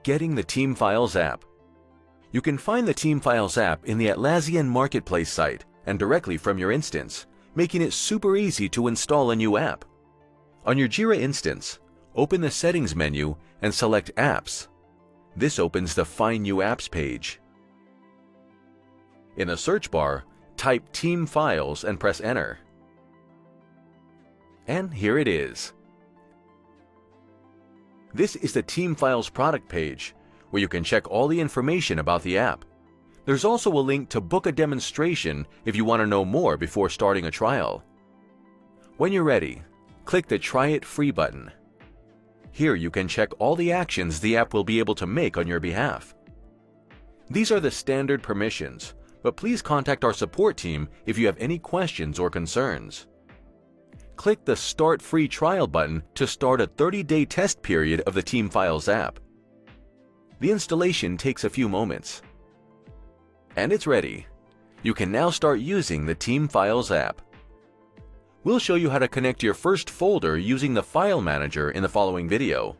Getting the Team Files app. You can find the Team Files app in the Atlassian Marketplace site and directly from your instance, making it super easy to install a new app. On your Jira instance, open the Settings menu and select Apps. This opens the Find New Apps page. In the search bar, type Team Files and press Enter. And here it is. This is the Team Files product page, where you can check all the information about the app. There's also a link to book a demonstration if you want to know more before starting a trial. When you're ready, click the Try It Free button. Here you can check all the actions the app will be able to make on your behalf. These are the standard permissions, but please contact our support team if you have any questions or concerns. Click the Start Free Trial button to start a 30-day test period of the Team Files app. The installation takes a few moments. And it's ready. You can now start using the Team Files app. We'll show you how to connect your first folder using the File Manager in the following video.